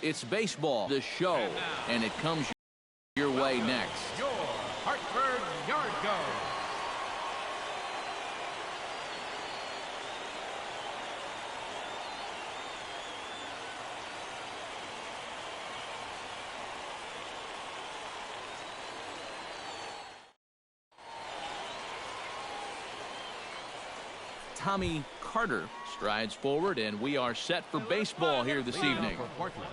It's baseball, the show, and it comes your way next. Your Hartford Yard Go. Tommy Carter strides forward, and we are set for baseball here this evening. For Portland,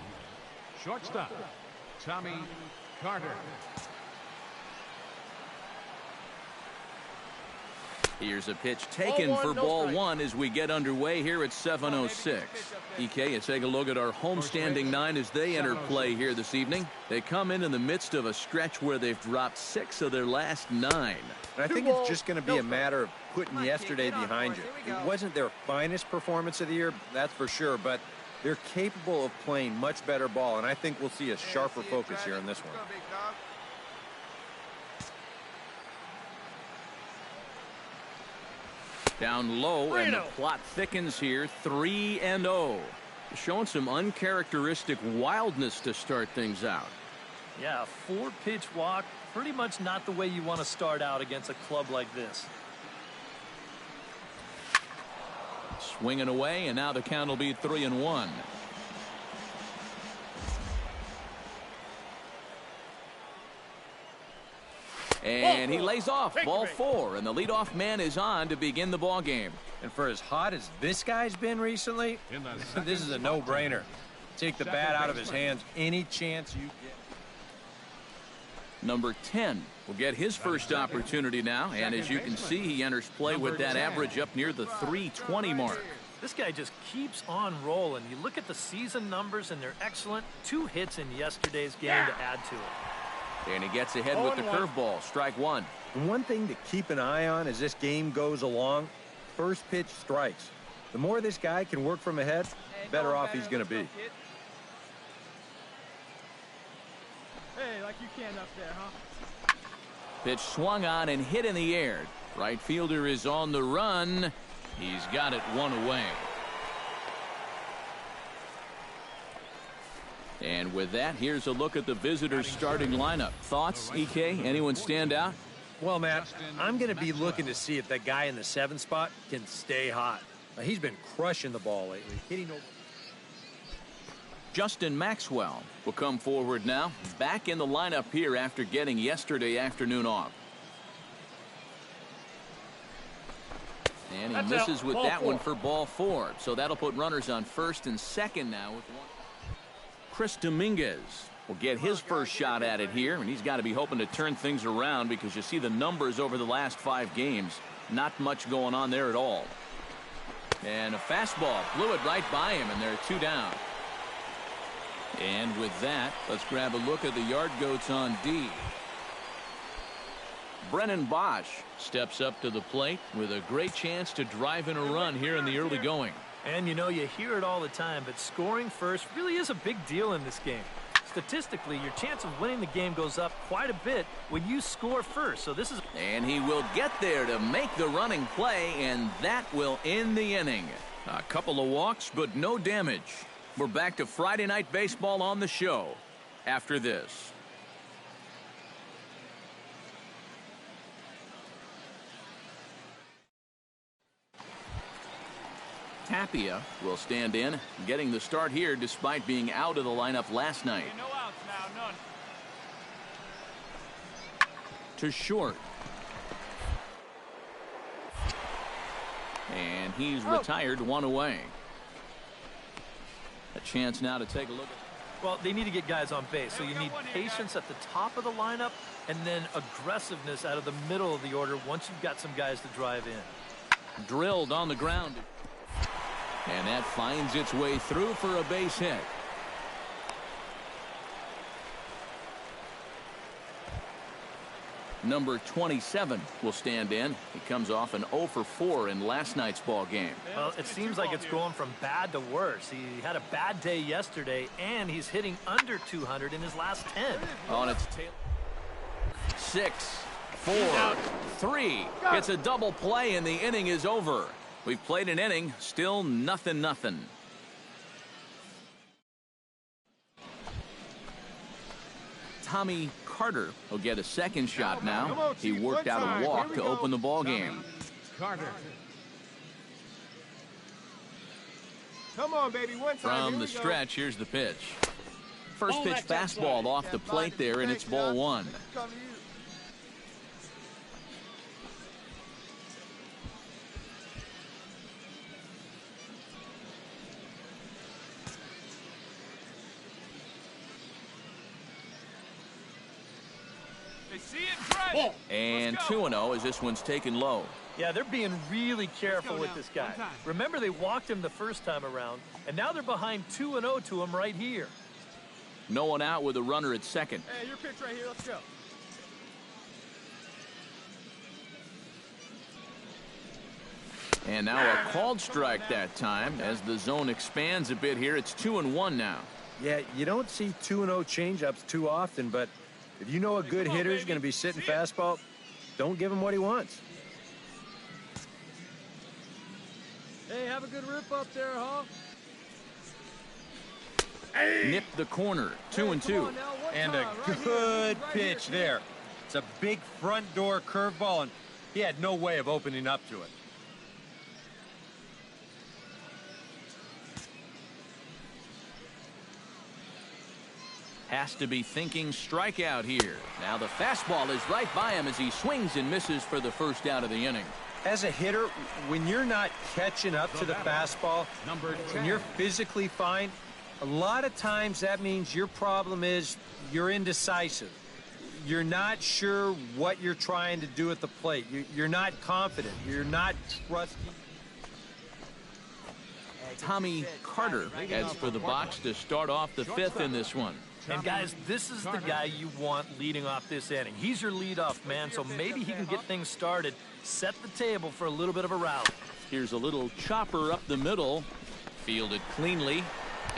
shortstop, Tommy Carter. Here's a pitch taken for ball one as we get underway here at 7:06. EK, let's take a look at our homestanding nine as they enter play here this evening. They come in the midst of a stretch where they've dropped 6 of their last 9. And I think it's just going to be a matter of putting yesterday behind you. It wasn't their finest performance of the year, that's for sure, but they're capable of playing much better ball, and I think we'll see a sharper focus here in this one. Down low, and the plot thickens here, 3-0. Showing some uncharacteristic wildness to start things out. Yeah, 4-pitch walk, pretty much not the way you want to start out against a club like this. Swinging away, and now the count will be 3-1. And he lays off, ball 4, and the leadoff man is on to begin the ball game. And for as hot as this guy's been recently, this is a no-brainer. Take the bat out of his hands any chance you get. Number 10 will get his first opportunity now, and as you can see, he enters play with that average up near the 320 mark. This guy just keeps on rolling. You look at the season numbers, and they're excellent. 2 hits in yesterday's game to add to it. And he gets ahead with the curveball, strike 1. And one thing to keep an eye on as this game goes along, first pitch strikes. The more this guy can work from ahead, the better off he's going to be. Hey, like you can up there, huh? Pitch swung on and hit in the air. Right fielder is on the run. He's got it 1 away. And with that, here's a look at the visitors' starting lineup. Thoughts, EK? Anyone stand out? Well, Matt, I'm going to be looking to see if that guy in the 7th spot can stay hot. He's been crushing the ball lately. Hitting over. Justin Maxwell will come forward now. Back in the lineup here after getting yesterday afternoon off. And he misses with that one for ball 4. So that'll put runners on first and second now with 1. Chris Dominguez will get his first shot at it here, and he's got to be hoping to turn things around because you see the numbers over the last 5 games. Not much going on there at all. And a fastball blew it right by him, and there are 2 down. And with that, let's grab a look at the yard goats on D. Brennan Bosch steps up to the plate with a great chance to drive in a run here in the early going. And you know, you hear it all the time, but scoring first really is a big deal in this game. Statistically, your chance of winning the game goes up quite a bit when you score first. So this is. And he will get there to make the running play, and that will end the inning. A couple of walks, but no damage. We're back to Friday Night Baseball on the show after this. Tapia will stand in, getting the start here despite being out of the lineup last night. No outs now, none. To short. And he's retired, 1 away. A chance now to take a look at. Well, they need to get guys on base, so you need patience at the top of the lineup and then aggressiveness out of the middle of the order once you've got some guys to drive in. Drilled on the ground. And that finds its way through for a base hit. Number 27 will stand in. He comes off an 0 for 4 in last night's ball game. Well, it seems like it's going from bad to worse. He had a bad day yesterday, and he's hitting under 200 in his last 10. On its tail. 6, 4, 3. It's a double play, and the inning is over. We've played an inning, still nothing. Tommy Carter will get a second shot now. He worked out a walk to open the ball game. Carter. Come on, baby, one time. From the stretch, here's the pitch. First pitch fastball off the plate there, and it's ball one. And 2-0 as this one's taken low. Yeah, they're being really careful with this guy. Remember, they walked him the first time around, and now they're behind 2-0 to him right here. No one out with a runner at second. Hey, your pitch right here. Let's go. And now a called strike that time as the zone expands a bit here. It's 2-1 now. Yeah, you don't see 2-0 changeups too often, but if you know a good hitter is going to be sitting fastball, don't give him what he wants. Hey, have a good rip up there, huh? Nipped the corner, 2-2. And a good pitch there. It's a big front door curveball, and he had no way of opening up to it. Has to be thinking strikeout here. Now the fastball is right by him as he swings and misses for the first out of the inning. As a hitter, when you're not catching up to the fastball, and you're physically fine, a lot of times that means your problem is you're indecisive. You're not sure what you're trying to do at the plate. You're not confident. You're not trusting. Tommy Carter heads for the box to start off the fifth in this one. And guys, this is the guy you want leading off this inning. He's your leadoff man, so maybe he can get things started, set the table for a little bit of a rally. Here's a little chopper up the middle, fielded cleanly,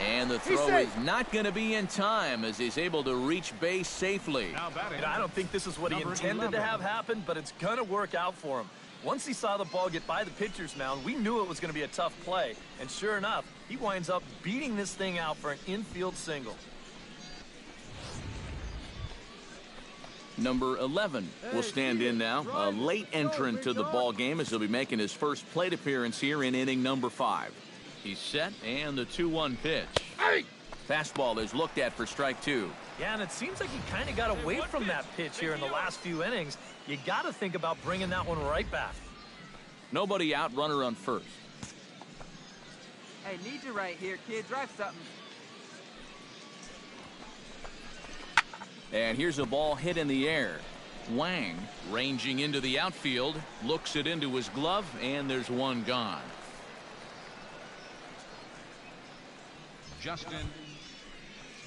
and the throw is not going to be in time as he's able to reach base safely. I don't think this is what he intended to have happen, but it's going to work out for him. Once he saw the ball get by the pitcher's mound, we knew it was going to be a tough play, and sure enough, he winds up beating this thing out for an infield single. Number 11 will stand in now, a late entrant to the ball game as he'll be making his first plate appearance here in inning number 5. He's set, and the 2-1 pitch. Fastball is looked at for strike 2. Yeah, and it seems like he kind of got away from that pitch here in the last few innings. You got to think about bringing that one right back. Nobody out, runner on first. Hey, need you right here, kid. Drive something. And here's a ball hit in the air. Wang, ranging into the outfield, looks it into his glove, and there's one gone.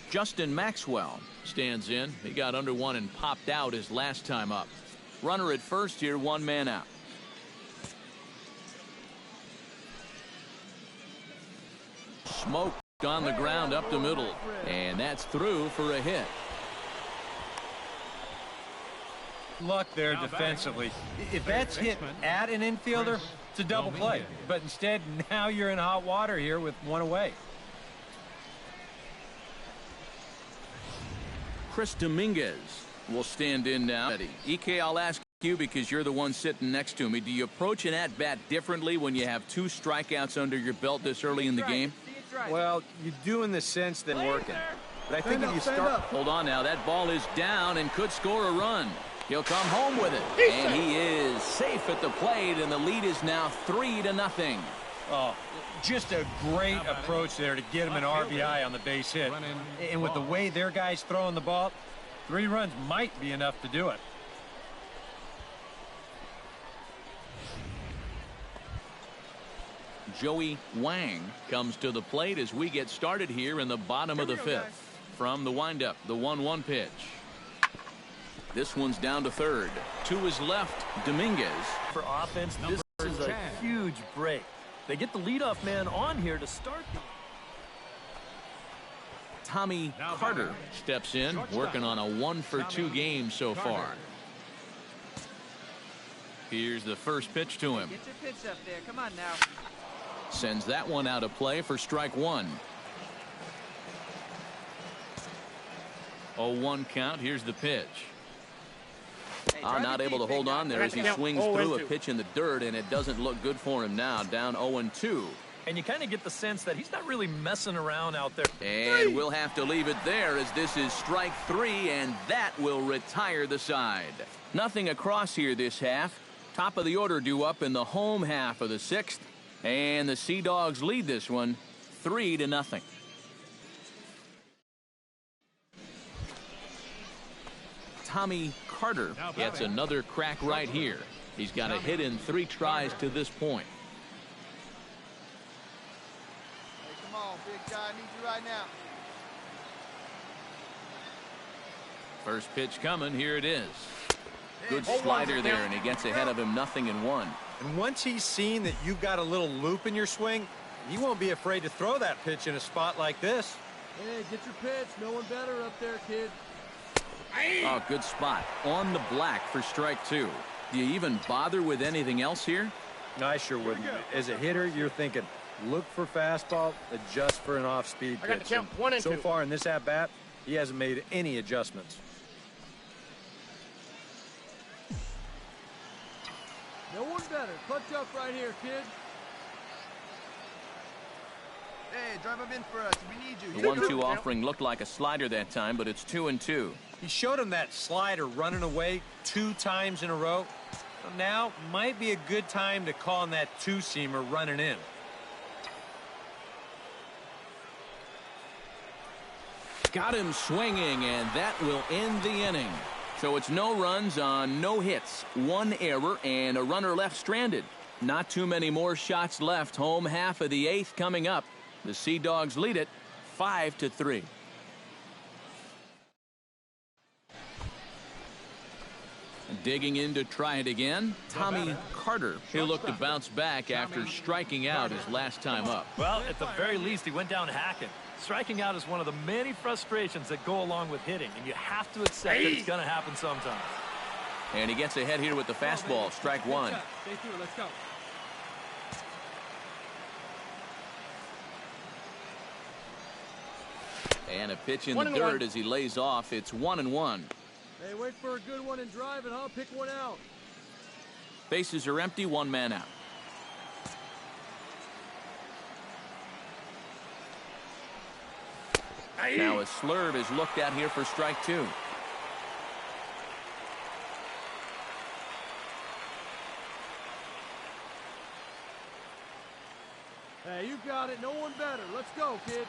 Justin Maxwell stands in. He got under one and popped out his last time up. Runner at first here, one man out. Smoked on the ground up the middle, and that's through for a hit. Luck there defensively. If that's hit at an infielder, it's a double play. But instead, now you're in hot water here with one away. Chris Dominguez will stand in now. EK, I'll ask you because you're the one sitting next to me. Do you approach an at-bat differently when you have 2 strikeouts under your belt this early in the game? Well, you do in the sense that working. But I think if you start... Hold on now. That ball is down and could score a run. He'll come home with it. And he is safe at the plate, and the lead is now 3-0. Oh, just a great approach there to get him an RBI on the base hit. And with the way their guys throwing the ball, 3 runs might be enough to do it. Joey Wang comes to the plate as we get started here in the bottom of the 5th. From the windup, the 1-1 pitch. This one's down to third. To his left, Dominguez. For offense, this is a huge break. They get the leadoff man on here to start. Tommy Carter steps in, working on a 1-for-2 game so far. Here's the first pitch to him. Get your pitch up there. Come on now. Sends that one out of play for strike 1. 0-1 count. Here's the pitch. Hey, Not able to hold on there as he swings through a pitch in the dirt, and it doesn't look good for him now. Down 0-2. And you kind of get the sense that he's not really messing around out there. And we'll have to leave it there as this is strike 3, and that will retire the side. Nothing across here this half. Top of the order due up in the home half of the 6th. And the Sea Dogs lead this one 3-0. Tommy Carter gets another crack right here. He's got a hit in 3 tries to this point. Hey, come on, big guy. I need you right now. First pitch coming. Here it is. Good slider there, and he gets ahead of him 0-1. And once he's seen that you've got a little loop in your swing, he won't be afraid to throw that pitch in a spot like this. Hey, get your pitch. No one better up there, kid. Oh, good spot. On the black for strike 2. Do you even bother with anything else here? I sure wouldn't. As a hitter, you're thinking, look for fastball, adjust for an off-speed pitch. I got to count 1 and 2. So far in this at-bat, he hasn't made any adjustments. No one better. Clutch up right here, kid. Hey, drive him in for us. We need you. The 1-2 offering looked like a slider that time, but it's 2-2. He showed him that slider running away 2 times in a row. So now might be a good time to call on that 2-seamer running in. Got him swinging, and that will end the inning. So it's no runs on no hits, 1 error, and a runner left stranded. Not too many more shots left. Home half of the 8th coming up. The Sea Dogs lead it 5-3. Digging in to try it again, Tommy Carter. He'll look to bounce back after striking out his last time up. Well, at the very least, he went down hacking. Striking out is one of the many frustrations that go along with hitting, and you have to accept that it's going to happen sometime. And he gets ahead here with the fastball, strike 1. Stay through. Let's go. And a pitch in the dirt as he lays off. It's 1-1. Hey, wait for a good one and drive it, huh? Pick one out. Bases are empty, 1 man out. Now a slurve is looked at here for strike 2. Hey, you got it. No one better. Let's go, kid.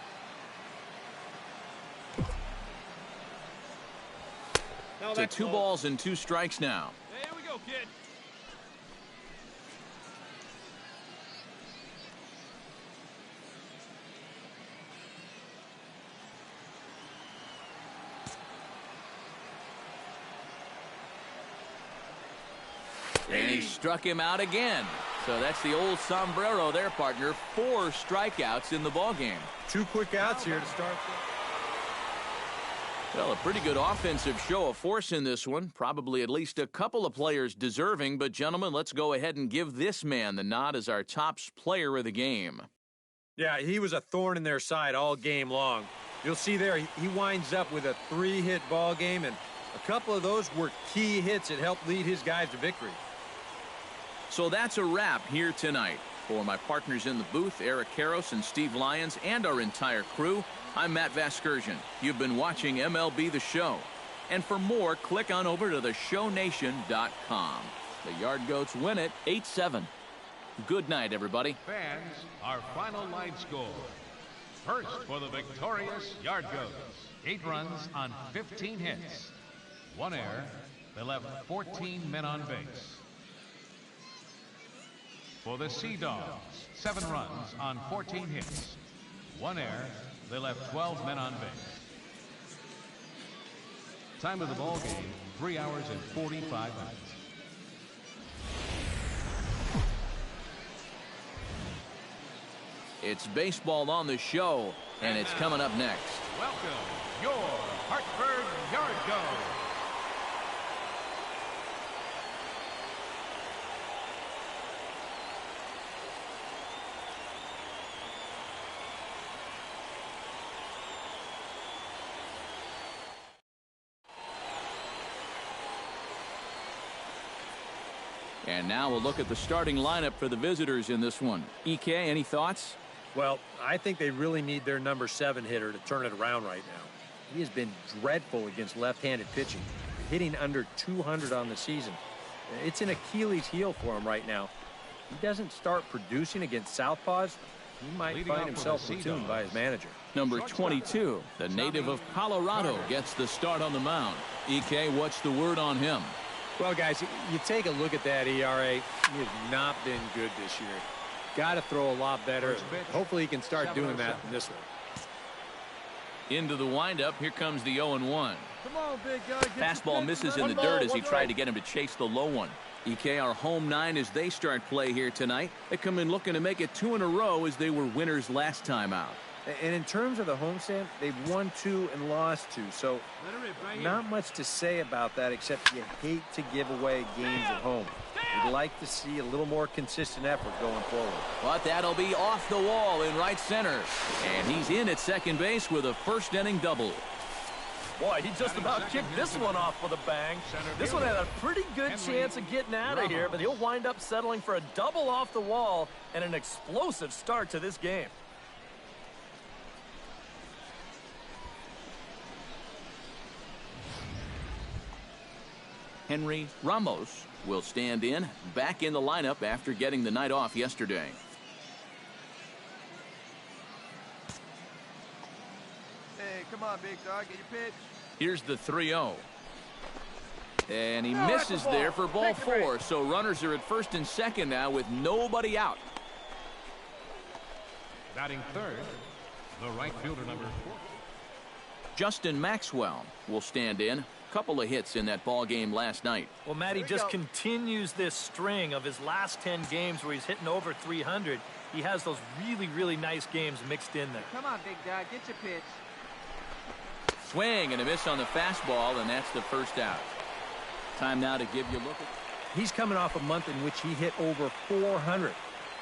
So 2 balls and 2 strikes now. Here we go, kid. And he struck him out again. So that's the old sombrero there, partner. 4 strikeouts in the ballgame. 2 quick outs here to start. Well, a pretty good offensive show of force in this one. Probably at least a couple of players deserving. But, gentlemen, let's go ahead and give this man the nod as our top player of the game. Yeah, he was a thorn in their side all game long. You'll see there, he winds up with a 3-hit ball game, and a couple of those were key hits that helped lead his guys to victory. So that's a wrap here tonight. For my partners in the booth, Eric Karros and Steve Lyons, and our entire crew, I'm Matt Vasgersian. You've been watching MLB The Show. And for more, click on over to theshownation.com. The Yard Goats win it 8-7. Good night, everybody. Fans, our final line score. First for the victorious Yard Goats. 8 runs on 15 hits. 1 error. They left 14 men on base. For the Sea Dogs, 7 runs on 14 hits. 1 error. They left 12 men on base. Time of the ball game, 3 hours and 45 minutes. It's baseball on the show, and it's coming up next. Welcome, your Hartford Yard Goats. And now we'll look at the starting lineup for the visitors in this one. EK, any thoughts? Well, I think they really need their number 7 hitter to turn it around right now. He has been dreadful against left-handed pitching, hitting under 200 on the season. It's an Achilles heel for him right now. He doesn't start producing against southpaws, he might find himself platooned by his manager. Number 22, the native of Colorado, gets the start on the mound. EK, what's the word on him? Well, guys, you take a look at that ERA. He has not been good this year. Got to throw a lot better. Hopefully he can start doing that in this one. Into the windup. Here comes the 0-1. Come on, big guy. Fastball misses in the dirt as he tried to get him to chase the low one. EK, our home 9 as they start play here tonight. They come in looking to make it 2 in a row as they were winners last time out. And in terms of the homestand, they've won 2 and lost 2. So not much to say about that except you hate to give away games at home. You'd like to see a little more consistent effort going forward. But that'll be off the wall in right center. And he's in at second base with a first inning double. Boy, he just about kicked this one off with a bang. This one had a pretty good chance of getting out of here, but he'll wind up settling for a double off the wall and an explosive start to this game. Henry Ramos will stand in, back in the lineup after getting the night off yesterday. Hey, come on, big dog. Get your pitch. Here's the 3-0. And he misses there for ball 4. So runners are at first and second now with nobody out. Batting third, the right fielder, number 4. Justin Maxwell will stand in. Couple of hits in that ball game last night. Well, Matty just continues this string of his last 10 games where he's hitting over 300. He has those really nice games mixed in there. Come on, big dog. Get your pitch. Swing and a miss on the fastball, and that's the first out. Time now to give you a look at. He's coming off a month in which he hit over 400.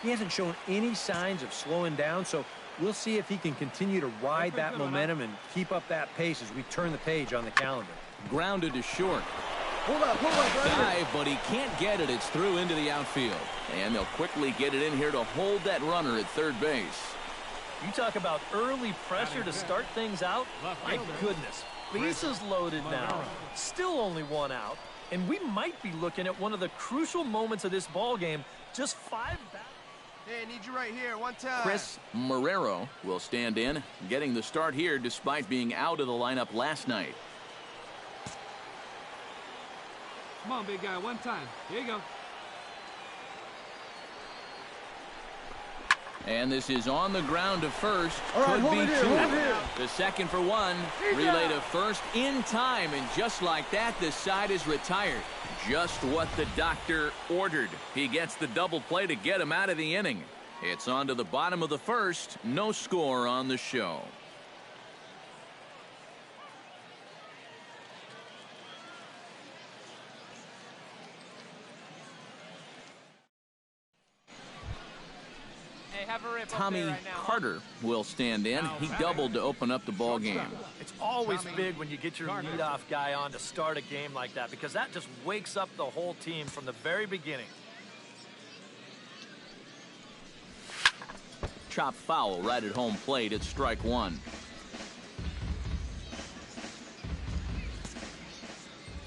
He hasn't shown any signs of slowing down, so we'll see if he can continue to ride that momentum and keep up that pace as we turn the page on the calendar. Grounded to short. Hold up, right Dive, but he can't get it. It's through into the outfield. And they'll quickly get it in here to hold that runner at third base. You talk about early pressure to start things out. My goodness. Bases loaded now. Still only 1 out. And we might be looking at one of the crucial moments of this ball game. Just 5 back. Hey, I need you right here. One time. Chris Marrero will stand in, getting the start here despite being out of the lineup last night. Come on, big guy. One time. Here you go. And this is on the ground to first. Right, could be here, 2. The second for 1. Relay to first in time. And just like that, the side is retired. Just what the doctor ordered. He gets the double play to get him out of the inning. It's on to the bottom of the first. No score on the show. Tommy Carter will stand in. He doubled to open up the ball game. It's always big when you get your leadoff guy on to start a game like that because that just wakes up the whole team from the very beginning. Chop foul right at home plate. It's strike 1.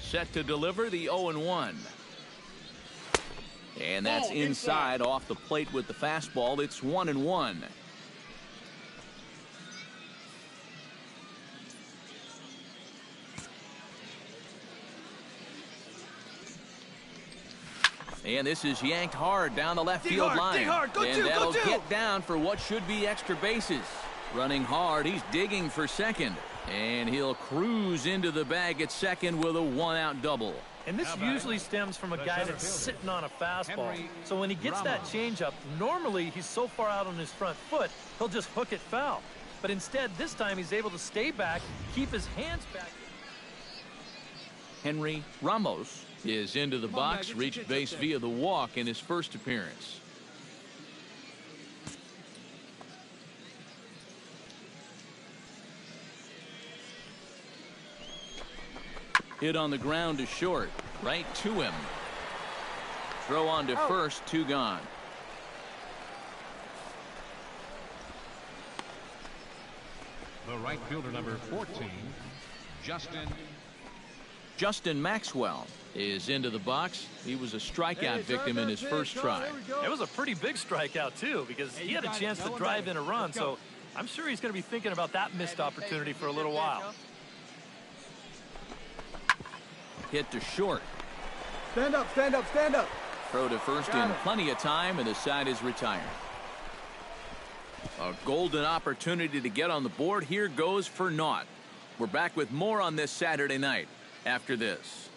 Set to deliver the 0-1. And that's inside off the plate with the fastball. It's 1-1. And this is yanked hard down the left field line. And that'll get down for what should be extra bases. Running hard, he's digging for second. And he'll cruise into the bag at second with a 1-out double. And this usually stems from a guy that's sitting on a fastball. So when he gets that changeup, normally he's so far out on his front foot, he'll just hook it foul. But instead, this time he's able to stay back, keep his hands back. Henry Ramos is into the box, reached base via the walk in his first appearance. Hit on the ground to short, right to him. throw on to first, 2 gone. The right fielder, number 14, Justin Maxwell is into the box. He was a strikeout victim in his first try. It was a pretty big strikeout, too, because he had a chance to drive in a run, so I'm sure he's going to be thinking about that missed opportunity for a little while. Hit to short. Stand up, stand up, stand up. Throw to first in plenty of time, and the side is retired. A golden opportunity to get on the board here goes for naught. We're back with more on this Saturday night after this.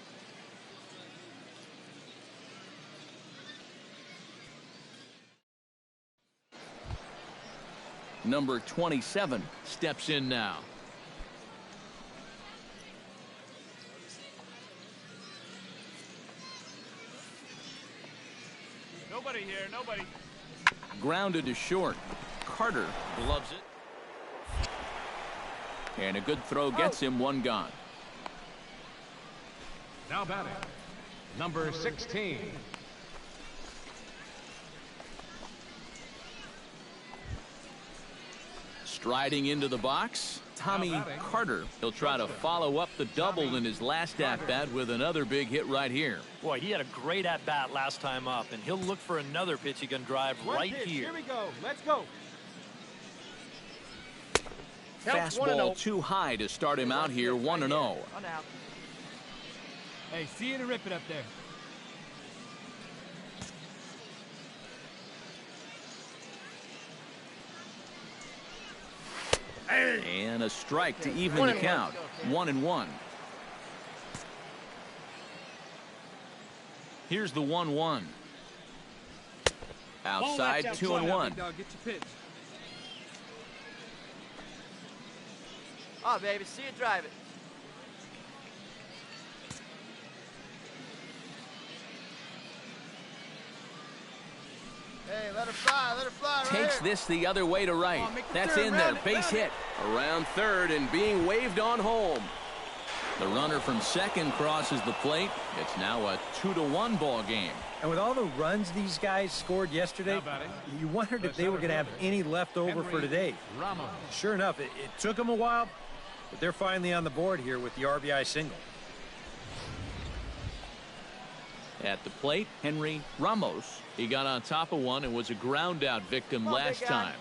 Number 27 steps in now. Nobody here, nobody. Grounded to short. Carter gloves it. And a good throw gets him 1 gone. Now batting, number 16. Striding into the box, Tommy Carter. He'll try to follow up the double in his last at-bat with another big hit right here. Boy, he had a great at-bat last time up, and he'll look for another pitch he can drive right here. Here we go. Let's go. Fastball too high to start him out here, 1-0. Hey, see you to rip it up there. And a strike to even the count. 1-1. Here's the 1-1. Outside, 2-1. Get your pitch. Oh, baby, see you drive it. Hey, let her fly, let her fly. Takes this the other way to right. That's in there. Base hit. Around third and being waved on home. The runner from second crosses the plate. It's now a 2-1 ball game. And with all the runs these guys scored yesterday, you wondered if they were going to have any left over for today. Sure enough, it took them a while, but they're finally on the board here with the RBI single. At the plate, Henry Ramos. He got on top of one and was a ground out victim last time.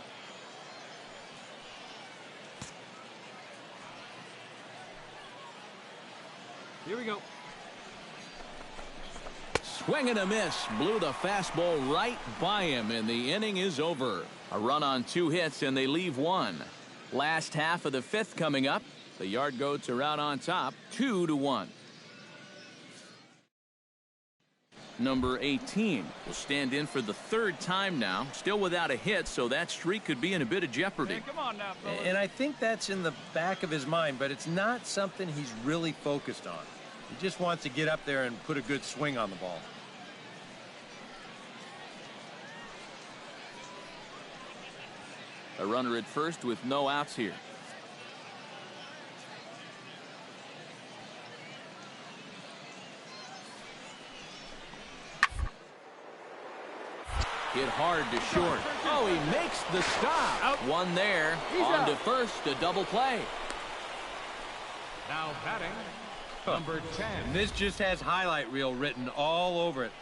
Here we go. Swing and a miss. Blew the fastball right by him, and the inning is over. A run on 2 hits, and they leave 1. Last half of the 5th coming up. The Yard Goats are out on top, 2-1. Number 18 will stand in for the 3rd time now. Still without a hit, so that streak could be in a bit of jeopardy. Hey, come on now, fellas. And I think that's in the back of his mind, but it's not something he's really focused on. He just wants to get up there and put a good swing on the ball. A runner at first with no outs here. Hit hard to short. Oh, he makes the stop. Out. One there. On to first, a double play. Now batting, number 10. And this just has highlight reel written all over it.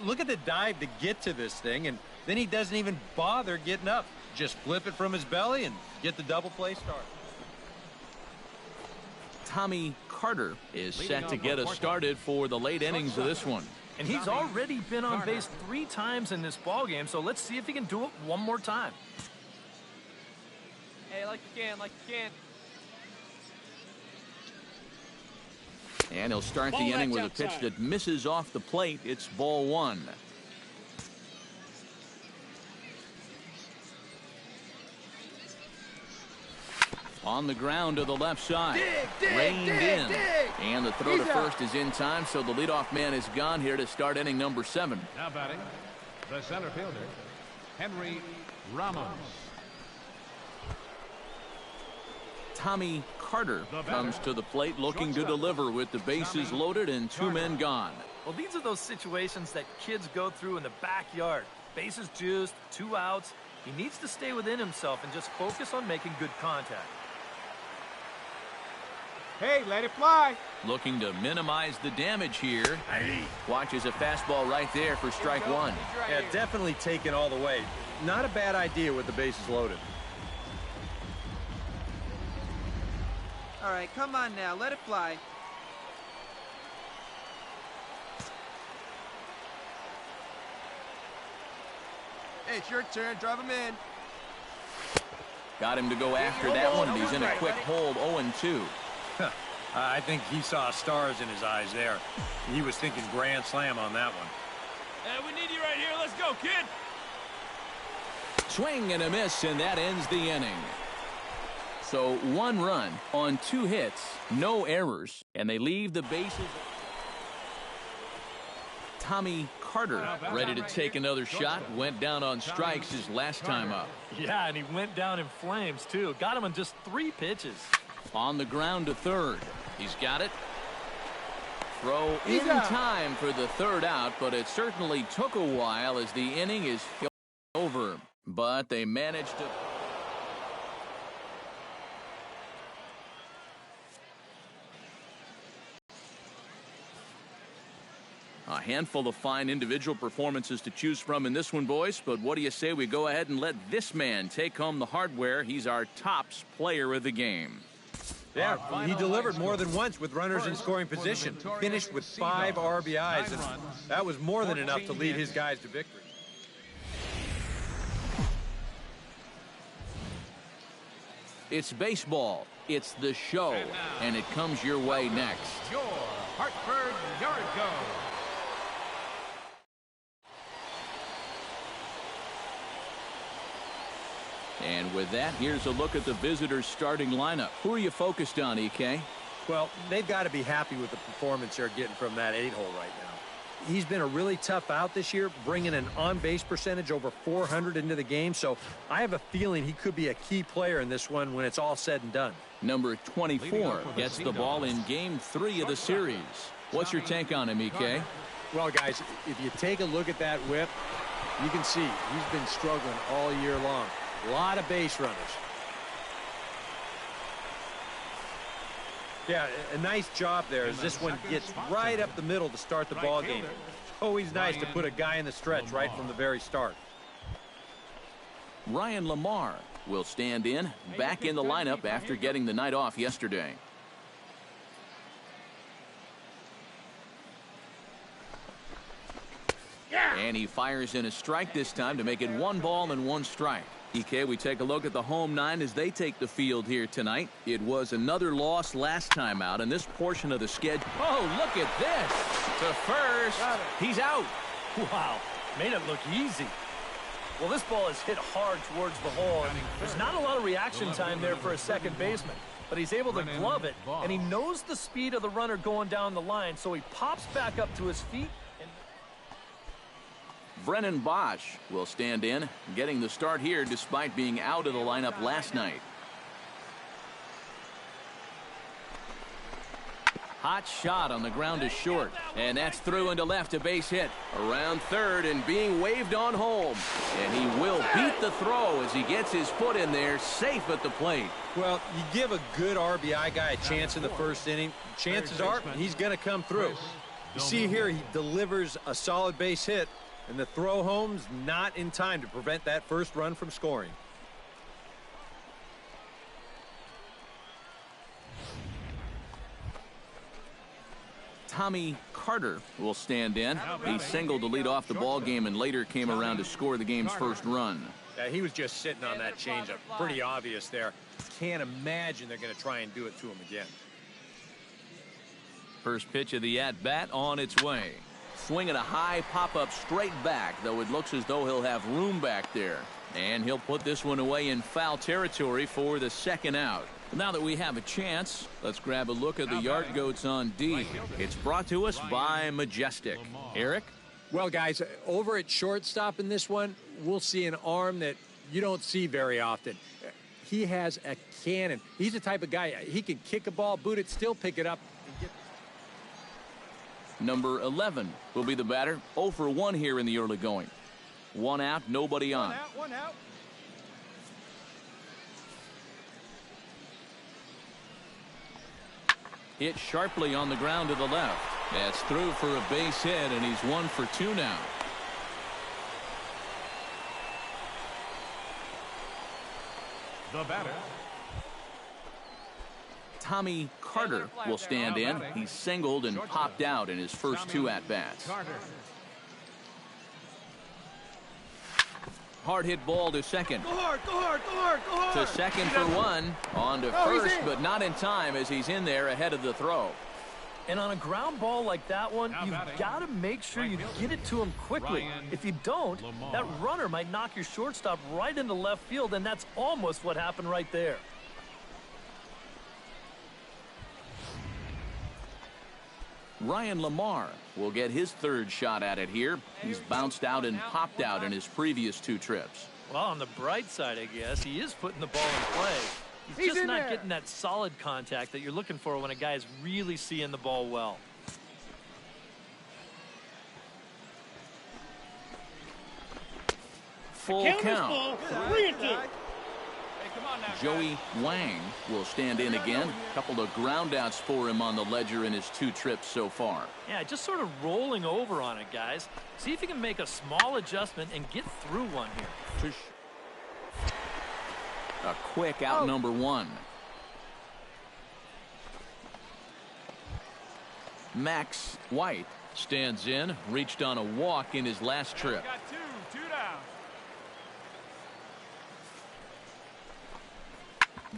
Look at the dive to get to this thing, and then he doesn't even bother getting up. Just flip it from his belly and get the double play start. Tommy Carter is set to get us started for the late innings of this one. And he's already been on base 3 times in this ballgame, so let's see if he can do it one more time. Hey, like you can, like you can. And he'll start the inning with a pitch that misses off the plate. It's ball 1. On the ground to the left side. Reined in. And the throw to first is in time, so the leadoff man is gone here to start inning number 7. Now batting, the center fielder, Henry Ramos. Tommy Carter comes to the plate looking to deliver with the bases loaded and 2 men gone. Well, these are those situations that kids go through in the backyard. Bases juiced, 2 outs. He needs to stay within himself and just focus on making good contact. Hey, let it fly. Looking to minimize the damage here. Watches a fastball right there for strike one. Yeah, definitely taken all the way. Not a bad idea with the bases loaded. All right, come on now, let it fly. Hey, it's your turn. Drive him in. Got him to go after that one. He's in a quick hold, 0-2. I think he saw stars in his eyes there. He was thinking grand slam on that one. We need you right here. Let's go, kid. Swing and a miss, and that ends the inning. So 1 run on 2 hits, no errors, and they leave the bases. Tommy Carter ready to take another shot. Went down on strikes his last time up. Yeah, and he went down in flames, too. Got him on just 3 pitches. On the ground to third. He's got it. Throw in time for the 3rd out, but it certainly took a while as the inning is over. But they managed to... A handful of fine individual performances to choose from in this one, boys. But what do you say we go ahead and let this man take home the hardware? He's our tops player of the game. Yeah, he delivered more than once with runners in scoring position. Finished with 5 RBIs, and that was more than enough to lead his guys to victory. It's baseball. It's the show. And it comes your way next. Your Hartford Yard Goat. And with that, here's a look at the visitors' starting lineup. Who are you focused on, EK? Well, they've got to be happy with the performance they're getting from that 8-hole right now. He's been a really tough out this year, bringing an on-base percentage over 400 into the game, so I have a feeling he could be a key player in this one when it's all said and done. Number 24 gets the ball in Game 3 of the series. What's your take on him, EK? Well, guys, if you take a look at that whip, you can see he's been struggling all year long. A lot of base runners. Yeah, a nice job there as this one gets right up the middle to start the ball game. Always nice to put a guy in the stretch right from the very start. Ryan Lamar will stand in, back in the lineup after getting the night off yesterday. And he fires in a strike this time to make it 1 ball and 1 strike. EK, we take a look at the home 9 as they take the field here tonight. It was another loss last time out, and this portion of the schedule. Oh, look at this. To first. He's out. Wow, made it look easy. Well, this ball is hit hard towards the hole, and there's not a lot of reaction time there for a second baseman. But he's able to glove it, and he knows the speed of the runner going down the line, so he pops back up to his feet. Brennan Bosch will stand in, getting the start here despite being out of the lineup last night. Hot shot on the ground is short, and that's through into left, a base hit. Around third and being waved on home. And he will beat the throw as he gets his foot in there, safe at the plate. Well, you give a good RBI guy a chance in the first inning, chances are he's going to come through. You see here, he delivers a solid base hit, and the throw home's not in time to prevent that first run from scoring. Tommy Carter will stand in. He singled to lead off the ball game and later came around to score the game's first run. Yeah, he was just sitting on that changeup. Pretty obvious there. Can't imagine they're going to try and do it to him again. First pitch of the at-bat on its way. Swinging a high pop-up straight back, though it looks as though he'll have room back there. And he'll put this one away in foul territory for the second out. Now that we have a chance, let's grab a look at the Yard Goats on D. It's brought to us by Majestic. Eric? Well, guys, over at shortstop in this one, we'll see an arm that you don't see very often. He has a cannon. He's the type of guy, he can kick a ball, boot it, still pick it up. Number 11 will be the batter. 0 for 1 here in the early going. 1 out, nobody on. One out. Hit sharply on the ground to the left. That's through for a base hit, and he's 1 for 2 now. The batter, Tommy Carter will stand in. He's singled and popped out in his first 2 at-bats. Carter. Hard hit ball to second. Go hard, go hard, go hard, go hard. To second for 1. On to first, but not in time as he's in there ahead of the throw. And on a ground ball like that one, you've got to make sure you get it to him quickly. If you don't, that runner might knock your shortstop right into left field, and that's almost what happened right there. Ryan Lamar will get his 3rd shot at it here. He's bounced out and popped out in his previous 2 trips. Well, on the bright side, I guess, he is putting the ball in play. He's just not getting that solid contact that you're looking for when a guy is really seeing the ball well. Full count. Joey Wang will stand in again. A couple of groundouts for him on the ledger in his 2 trips so far. Yeah, just sort of rolling over on it, guys. See if you can make a small adjustment and get through one here. A quick out number 1. Max White stands in, reached on a walk in his last trip. Got two down.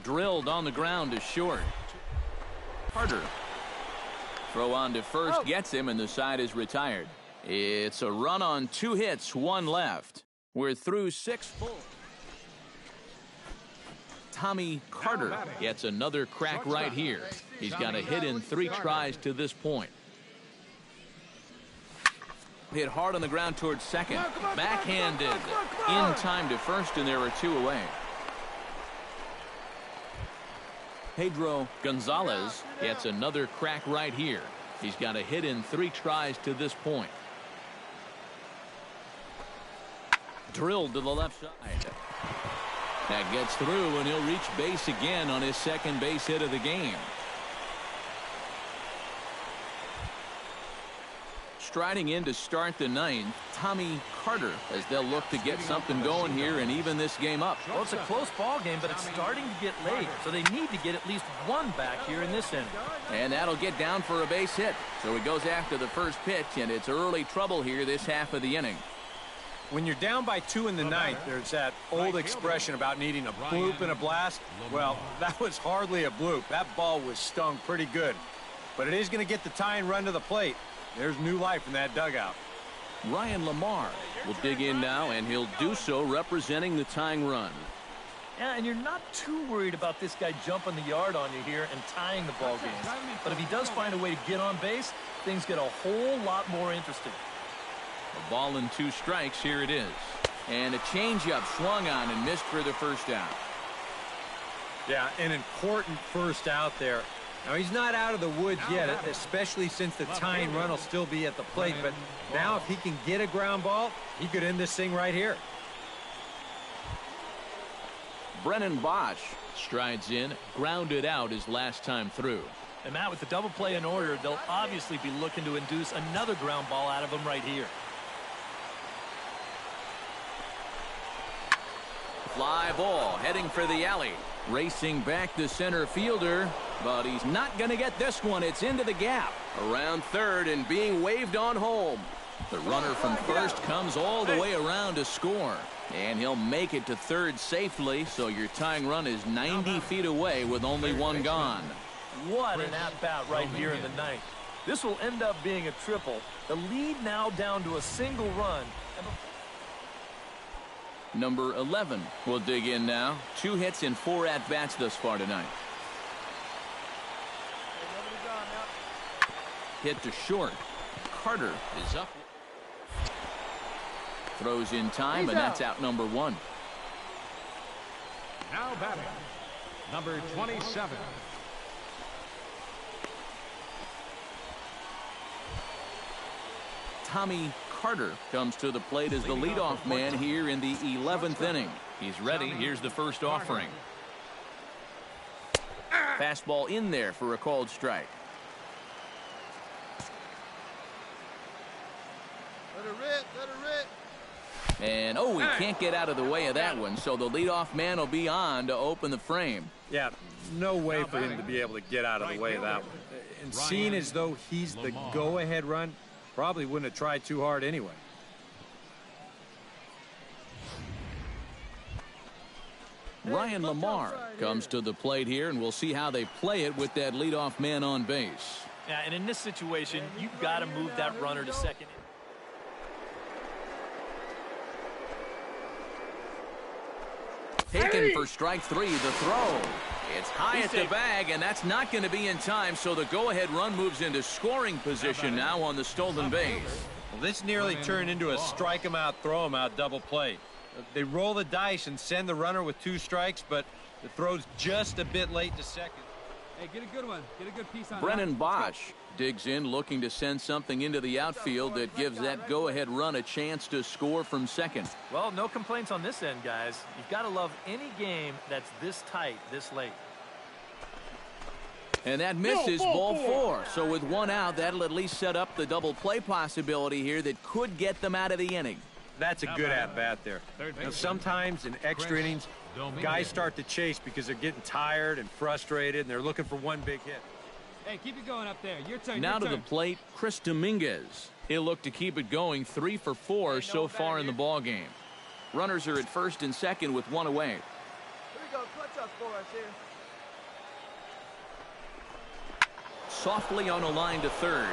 Drilled on the ground to short. Carter. Throw on to first, gets him, and the side is retired. It's a run on 2 hits, 1 left. We're through 6 full. Tommy Carter gets another crack right here. He's got a hit in 3 tries to this point. Hit hard on the ground towards second. Backhanded. In time to first, and there are 2 away. Pedro Gonzalez gets another crack right here. He's got a hit in 3 tries to this point. Drilled to the left side. That gets through, and he'll reach base again on his 2nd base hit of the game. Striding in to start the 9th, Tommy Carter, as they'll look to get something going here and even this game up. Well, it's a close ball game, but it's starting to get late, so they need to get at least 1 back here in this inning. And that'll get down for a base hit. So he goes after the first pitch, and it's early trouble here this half of the inning. When you're down by 2 in the 9th, there's that old expression about needing a bloop and a blast. Well, that was hardly a bloop. That ball was stung pretty good. But it is going to get the tying run to the plate. There's new life in that dugout. Ryan Lamar will dig in now, and he'll do so representing the tying run. Yeah, and you're not too worried about this guy jumping the yard on you here and tying the ball game. But if he does find a way to get on base, things get a whole lot more interesting. A ball and 2 strikes. Here it is. And a changeup swung on and missed for the first out. Yeah, an important first out there. Now, he's not out of the woods yet, especially since the tying run will still be at the plate. But now if he can get a ground ball, he could end this thing right here. Brennan Bosch strides in, grounded out his last time through. And Matt, with the double play in order, they'll obviously be looking to induce another ground ball out of him right here. Fly ball heading for the alley. Racing back the center fielder, but he's not going to get this one. It's into the gap. Around third and being waved on home. The runner from first comes all the way around to score. And he'll make it to third safely, so your tying run is 90 feet away with only 1 gone. What an at-bat right here in the 9th. This will end up being a triple. The lead now down to a single run. Number 11 will dig in now. 2 hits and 4 at-bats thus far tonight. Hit to short. Carter is up. Throws in time, and that's out number 1. Now batting, number 27. Tommy Carter comes to the plate as the leadoff man here in the 11th inning. He's ready. Here's the first offering. Fastball in there for a called strike. Let her rip, let her rip. And, oh, he can't get out of the way of that one, so the leadoff man will be on to open the frame. Yeah, no way for him to be able to get out of the way of that one. And seeing as though he's the go-ahead run, probably wouldn't have tried too hard anyway. Ryan Lamar comes to the plate here, and we'll see how they play it with that leadoff man on base. Yeah, and in this situation, you've got to move that runner to second. Taken for strike three, the throw. It's high at the bag, and that's not going to be in time, so the go-ahead run moves into scoring position now on the stolen base. Well, this nearly turned into a strike him out, throw him out double play. They roll the dice and send the runner with 2 strikes, but the throw's just a bit late to second. Hey, get a good one. Get a good piece on Brennan Bosch digs in, looking to send something into the outfield that gives that go-ahead run a chance to score from second. Well, no complaints on this end, guys. You've got to love any game that's this tight, this late. And that misses ball 4. So with 1 out, that'll at least set up the double play possibility here that could get them out of the inning. That's a good at-bat there. Now, sometimes in extra innings, guys start to chase because they're getting tired and frustrated, and they're looking for one big hit. Hey, keep it going up there. Your turn. Now to the plate, Chris Dominguez. He'll look to keep it going, 3 for 4 so far in the ball game. Runners are at first and second with 1 away. Here we go, clutch up for us here. Softly on a line to third.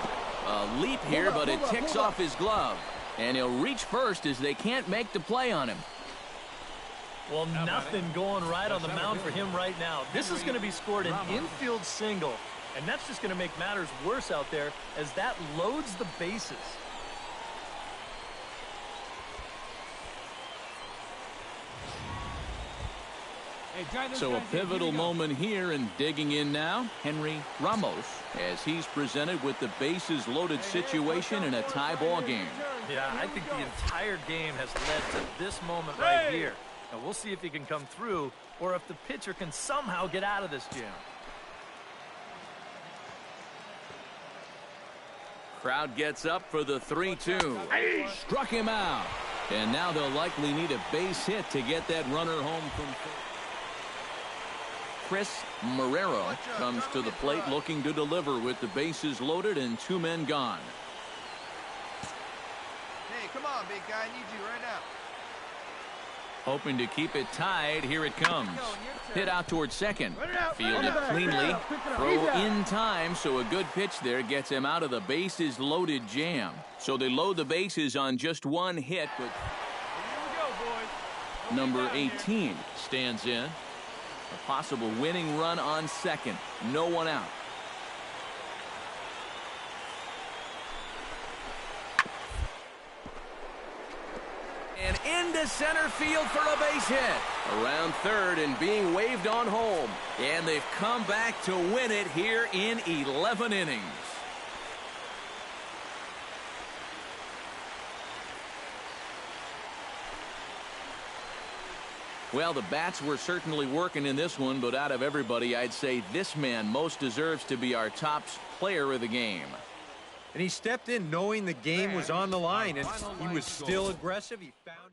A leap here, but it ticks off his glove. And he'll reach first as they can't make the play on him. Well, nothing going right on the mound for him right now. This is going to be scored an infield single, and that's just going to make matters worse out there as that loads the bases. So a pivotal moment here, and digging in now, Henry Ramos, as he's presented with the bases loaded situation in a tie ball game. Yeah, I think the entire game has led to this moment right here. And we'll see if he can come through or if the pitcher can somehow get out of this jam. Crowd gets up for the 3-2. Struck him out. And now they'll likely need a base hit to get that runner home from first. Chris Marrero comes to the plate looking to deliver with the bases loaded and 2 men gone. Hey, come on, big guy. I need you right now. Hoping to keep it tied. Here it comes. Hit out towards second. Fielded cleanly. Throw in time, so a good pitch there gets him out of the bases loaded jam. So they load the bases on just 1 hit, but number 18 stands in. A possible winning run on second. No 1 out. And into center field for a base hit. Around third and being waved on home. And they've come back to win it here in 11 innings. Well, the bats were certainly working in this one, but out of everybody, I'd say this man most deserves to be our top player of the game. And he stepped in knowing the game was on the line, and he was still aggressive. He found